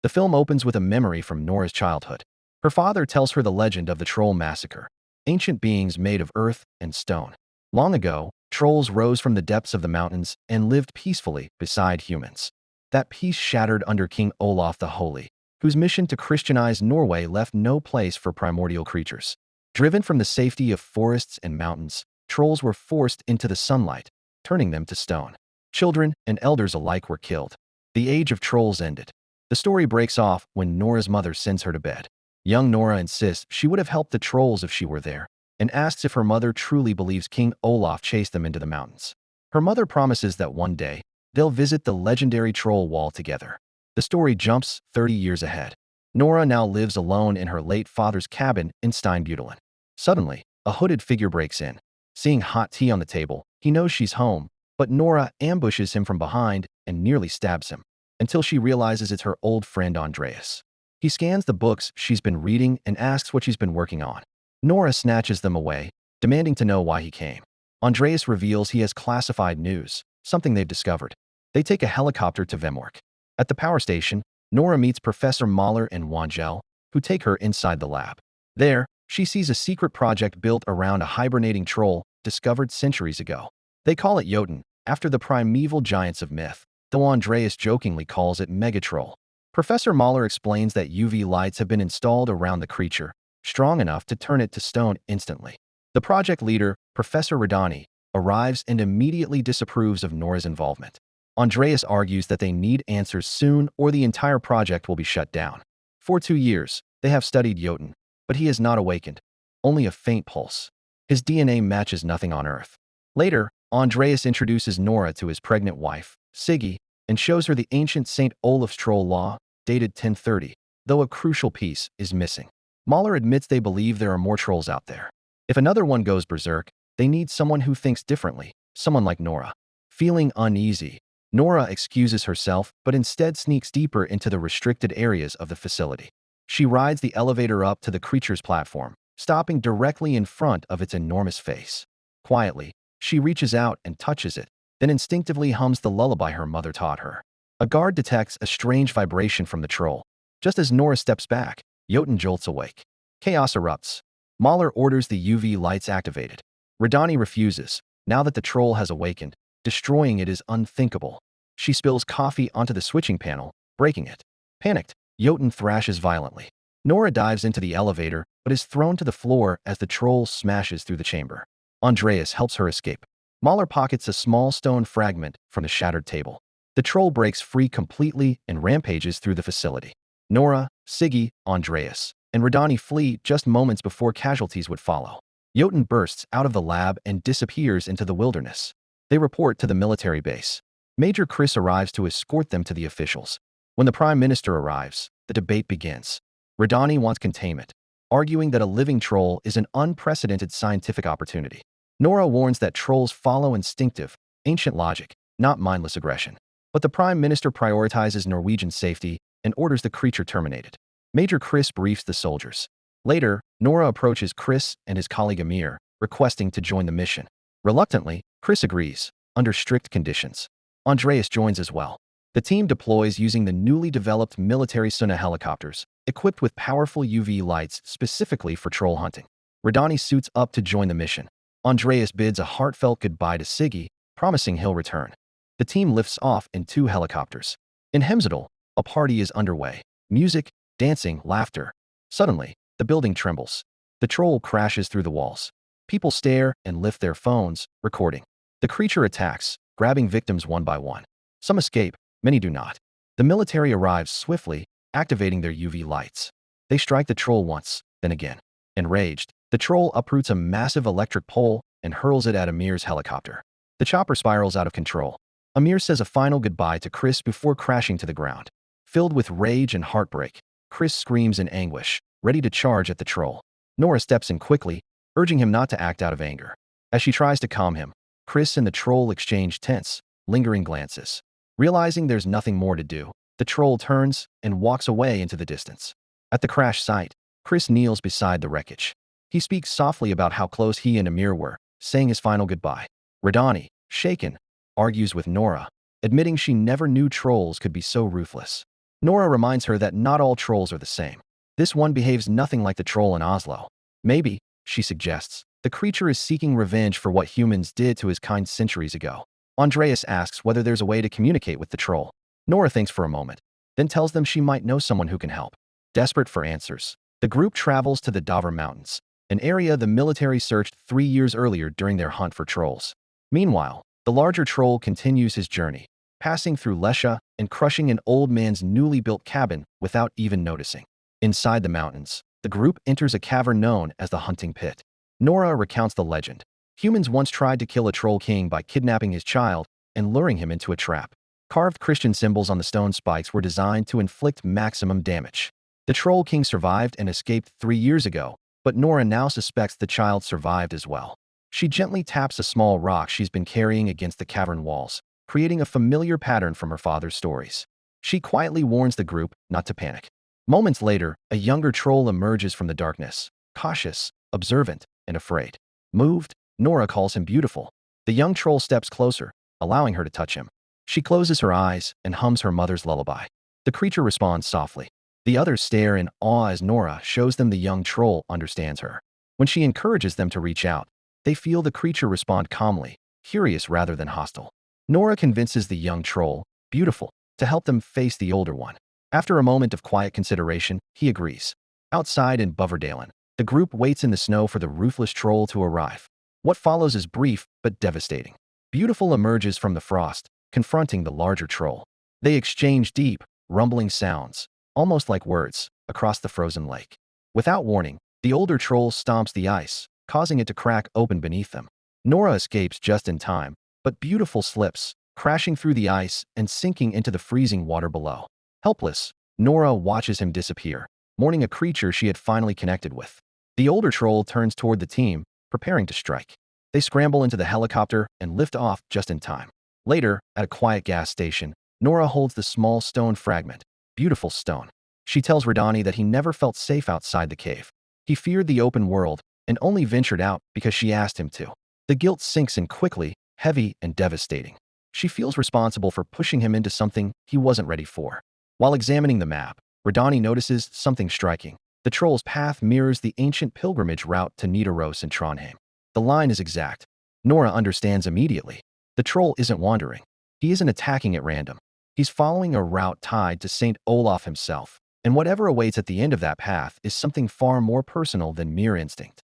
The film opens with a memory from Nora's childhood. Her father tells her the legend of the troll massacre, ancient beings made of earth and stone. Long ago, trolls rose from the depths of the mountains and lived peacefully beside humans. That peace shattered under King Olaf the Holy, whose mission to Christianize Norway left no place for primordial creatures. Driven from the safety of forests and mountains, trolls were forced into the sunlight, turning them to stone. Children and elders alike were killed. The age of trolls ended. The story breaks off when Nora's mother sends her to bed. Young Nora insists she would have helped the trolls if she were there, and asks if her mother truly believes King Olaf chased them into the mountains. Her mother promises that one day, they'll visit the legendary troll wall together. The story jumps 30 years ahead. Nora now lives alone in her late father's cabin in Steinbutelen. Suddenly, a hooded figure breaks in. Seeing hot tea on the table, he knows she's home, but Nora ambushes him from behind and nearly stabs him, until she realizes it's her old friend Andreas. He scans the books she's been reading and asks what she's been working on. Nora snatches them away, demanding to know why he came. Andreas reveals he has classified news, something they've discovered. They take a helicopter to Vemork. At the power station, Nora meets Professor Mahler and Wangel, who take her inside the lab. There, she sees a secret project built around a hibernating troll discovered centuries ago. They call it Jotun, after the primeval giants of myth, though Andreas jokingly calls it Megatroll. Professor Mahler explains that UV lights have been installed around the creature, strong enough to turn it to stone instantly. The project leader, Professor Radani, arrives and immediately disapproves of Nora's involvement. Andreas argues that they need answers soon or the entire project will be shut down. For 2 years, they have studied Jotun, but he has not awakened, only a faint pulse. His DNA matches nothing on Earth. Later, Andreas introduces Nora to his pregnant wife, Siggy, and shows her the ancient St. Olaf's troll law, dated 1030, though a crucial piece is missing. Mahler admits they believe there are more trolls out there. If another one goes berserk, they need someone who thinks differently, someone like Nora. Feeling uneasy, Nora excuses herself but instead sneaks deeper into the restricted areas of the facility. She rides the elevator up to the creature's platform, stopping directly in front of its enormous face. Quietly, she reaches out and touches it, then instinctively hums the lullaby her mother taught her. A guard detects a strange vibration from the troll. Just as Nora steps back, Jotun jolts awake. Chaos erupts. Mahler orders the UV lights activated. Radani refuses. Now that the troll has awakened, destroying it is unthinkable. She spills coffee onto the switching panel, breaking it. Panicked, Jotun thrashes violently. Nora dives into the elevator, but is thrown to the floor as the troll smashes through the chamber. Andreas helps her escape. Mahler pockets a small stone fragment from the shattered table. The troll breaks free completely and rampages through the facility. Nora, Siggy, Andreas, and Radani flee just moments before casualties would follow. Jotun bursts out of the lab and disappears into the wilderness. They report to the military base. Major Chris arrives to escort them to the officials. When the Prime Minister arrives, the debate begins. Radani wants containment, arguing that a living troll is an unprecedented scientific opportunity. Nora warns that trolls follow instinctive, ancient logic, not mindless aggression. But the Prime Minister prioritizes Norwegian safety and orders the creature terminated. Major Chris briefs the soldiers. Later, Nora approaches Chris and his colleague Amir, requesting to join the mission. Reluctantly, Chris agrees, under strict conditions. Andreas joins as well. The team deploys using the newly developed military Suna helicopters, equipped with powerful UV lights specifically for troll hunting. Radani suits up to join the mission. Andreas bids a heartfelt goodbye to Siggy, promising he'll return. The team lifts off in 2 helicopters. In Hemsedal, a party is underway. Music, dancing, laughter. Suddenly, the building trembles. The troll crashes through the walls. People stare and lift their phones, recording. The creature attacks, grabbing victims one by one. Some escape, many do not. The military arrives swiftly, activating their UV lights. They strike the troll once, then again. Enraged, the troll uproots a massive electric pole and hurls it at Amir's helicopter. The chopper spirals out of control. Amir says a final goodbye to Chris before crashing to the ground. Filled with rage and heartbreak, Chris screams in anguish, ready to charge at the troll. Nora steps in quickly, urging him not to act out of anger. As she tries to calm him, Chris and the troll exchange tense, lingering glances. Realizing there's nothing more to do, the troll turns and walks away into the distance. At the crash site, Chris kneels beside the wreckage. He speaks softly about how close he and Amir were, saying his final goodbye. Radani, shaken, argues with Nora, admitting she never knew trolls could be so ruthless. Nora reminds her that not all trolls are the same. This one behaves nothing like the troll in Oslo. Maybe, she suggests, the creature is seeking revenge for what humans did to his kind centuries ago. Andreas asks whether there's a way to communicate with the troll. Nora thinks for a moment, then tells them she might know someone who can help. Desperate for answers, the group travels to the Dovre Mountains, an area the military searched 3 years earlier during their hunt for trolls. Meanwhile, the larger troll continues his journey, passing through Lesha and crushing an old man's newly built cabin without even noticing. Inside the mountains, the group enters a cavern known as the Hunting Pit. Nora recounts the legend. Humans once tried to kill a troll king by kidnapping his child and luring him into a trap. Carved Christian symbols on the stone spikes were designed to inflict maximum damage. The troll king survived and escaped 3 years ago, but Nora now suspects the child survived as well. She gently taps a small rock she's been carrying against the cavern walls, creating a familiar pattern from her father's stories. She quietly warns the group not to panic. Moments later, a younger troll emerges from the darkness, cautious, observant, and afraid. Moved, Nora calls him beautiful. The young troll steps closer, allowing her to touch him. She closes her eyes and hums her mother's lullaby. The creature responds softly. The others stare in awe as Nora shows them the young troll understands her. When she encourages them to reach out, they feel the creature respond calmly, curious rather than hostile. Nora convinces the young troll, beautiful, to help them face the older one. After a moment of quiet consideration, he agrees. Outside in Buverdalen, the group waits in the snow for the ruthless troll to arrive. What follows is brief but devastating. Beautiful emerges from the frost, confronting the larger troll. They exchange deep, rumbling sounds, almost like words, across the frozen lake. Without warning, the older troll stomps the ice, causing it to crack open beneath them. Nora escapes just in time, but Beautiful slips, crashing through the ice and sinking into the freezing water below. Helpless, Nora watches him disappear, mourning a creature she had finally connected with. The older troll turns toward the team, preparing to strike. They scramble into the helicopter and lift off just in time. Later, at a quiet gas station, Nora holds the small stone fragment, Beautiful stone. She tells Radani that he never felt safe outside the cave. He feared the open world and only ventured out because she asked him to. The guilt sinks in quickly, heavy and devastating. She feels responsible for pushing him into something he wasn't ready for. While examining the map, Radani notices something striking. The troll's path mirrors the ancient pilgrimage route to Nidaros in Trondheim. The line is exact. Nora understands immediately. The troll isn't wandering. He isn't attacking at random. He's following a route tied to St. Olaf himself, and whatever awaits at the end of that path is something far more personal than mere instinct.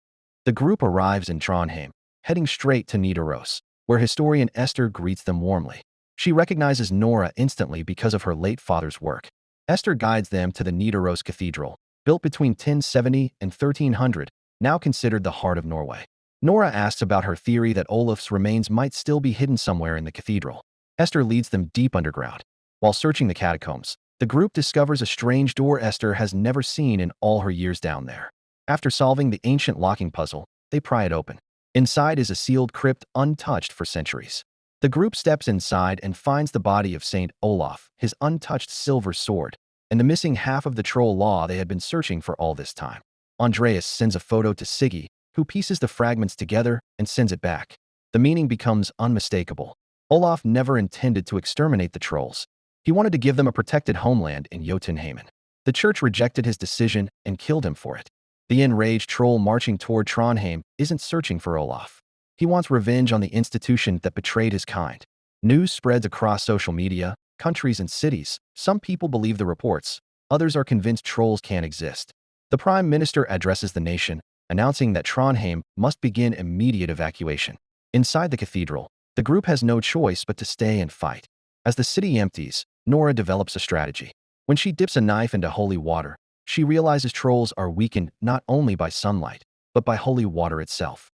The group arrives in Trondheim, heading straight to Nidaros, where historian Esther greets them warmly. She recognizes Nora instantly because of her late father's work. Esther guides them to the Nidaros Cathedral, built between 1070 and 1300, now considered the heart of Norway. Nora asks about her theory that Olaf's remains might still be hidden somewhere in the cathedral. Esther leads them deep underground. While searching the catacombs, the group discovers a strange door Esther has never seen in all her years down there. After solving the ancient locking puzzle, they pry it open. Inside is a sealed crypt untouched for centuries. The group steps inside and finds the body of St. Olaf, his untouched silver sword, and the missing half of the troll law they had been searching for all this time. Andreas sends a photo to Siggy, who pieces the fragments together and sends it back. The meaning becomes unmistakable. Olaf never intended to exterminate the trolls. He wanted to give them a protected homeland in Jotunheimen. The church rejected his decision and killed him for it. The enraged troll marching toward Trondheim isn't searching for Olaf. He wants revenge on the institution that betrayed his kind. News spreads across social media, countries and cities. Some people believe the reports. Others are convinced trolls can't exist. The Prime Minister addresses the nation, announcing that Trondheim must begin immediate evacuation. Inside the cathedral, the group has no choice but to stay and fight. As the city empties, Nora develops a strategy. When she dips a knife into holy water, she realizes trolls are weakened not only by sunlight, but by holy water itself.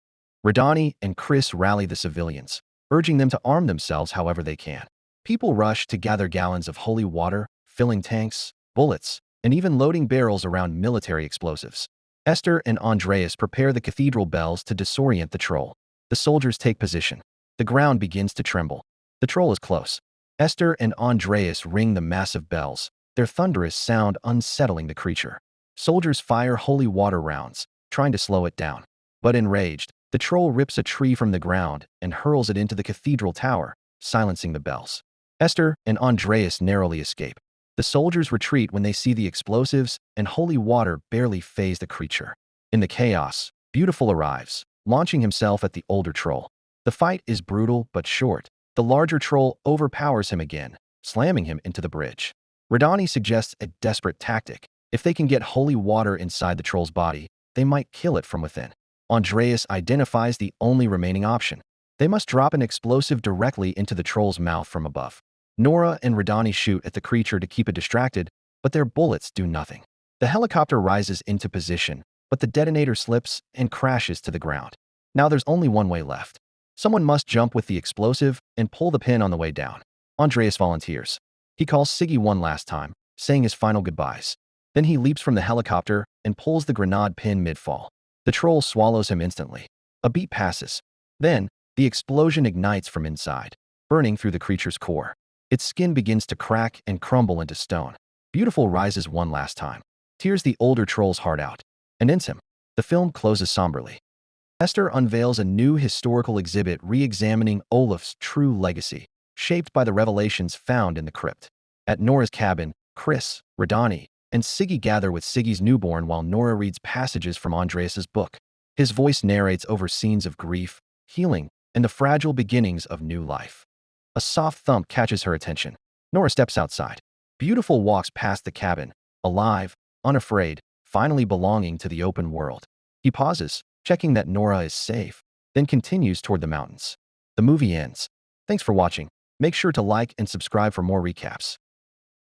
Radani and Chris rally the civilians, urging them to arm themselves however they can. People rush to gather gallons of holy water, filling tanks, bullets, and even loading barrels around military explosives. Esther and Andreas prepare the cathedral bells to disorient the troll. The soldiers take position. The ground begins to tremble. The troll is close. Esther and Andreas ring the massive bells, their thunderous sound unsettling the creature. Soldiers fire holy water rounds, trying to slow it down. But enraged, the troll rips a tree from the ground and hurls it into the cathedral tower, silencing the bells. Esther and Andreas narrowly escape. The soldiers retreat when they see the explosives, and holy water barely faze the creature. In the chaos, Beautiful arrives, launching himself at the older troll. The fight is brutal but short. The larger troll overpowers him again, slamming him into the bridge. Radani suggests a desperate tactic. If they can get holy water inside the troll's body, they might kill it from within. Andreas identifies the only remaining option. They must drop an explosive directly into the troll's mouth from above. Nora and Radani shoot at the creature to keep it distracted, but their bullets do nothing. The helicopter rises into position, but the detonator slips and crashes to the ground. Now there's only one way left. Someone must jump with the explosive and pull the pin on the way down. Andreas volunteers. He calls Siggy one last time, saying his final goodbyes. Then he leaps from the helicopter and pulls the grenade pin mid-fall. The troll swallows him instantly. A beat passes. Then, the explosion ignites from inside, burning through the creature's core. Its skin begins to crack and crumble into stone. Beautiful rises one last time, tears the older troll's heart out, and ends him. The film closes somberly. Esther unveils a new historical exhibit re-examining Olaf's true legacy, shaped by the revelations found in the crypt. At Nora's cabin, Chris, Radani, and Siggy gather with Siggy's newborn while Nora reads passages from Andreas's book. His voice narrates over scenes of grief, healing, and the fragile beginnings of new life. A soft thump catches her attention. Nora steps outside. Beautiful walks past the cabin, alive, unafraid, finally belonging to the open world. He pauses, checking that Nora is safe, then continues toward the mountains. The movie ends. Thanks for watching. Make sure to like and subscribe for more recaps.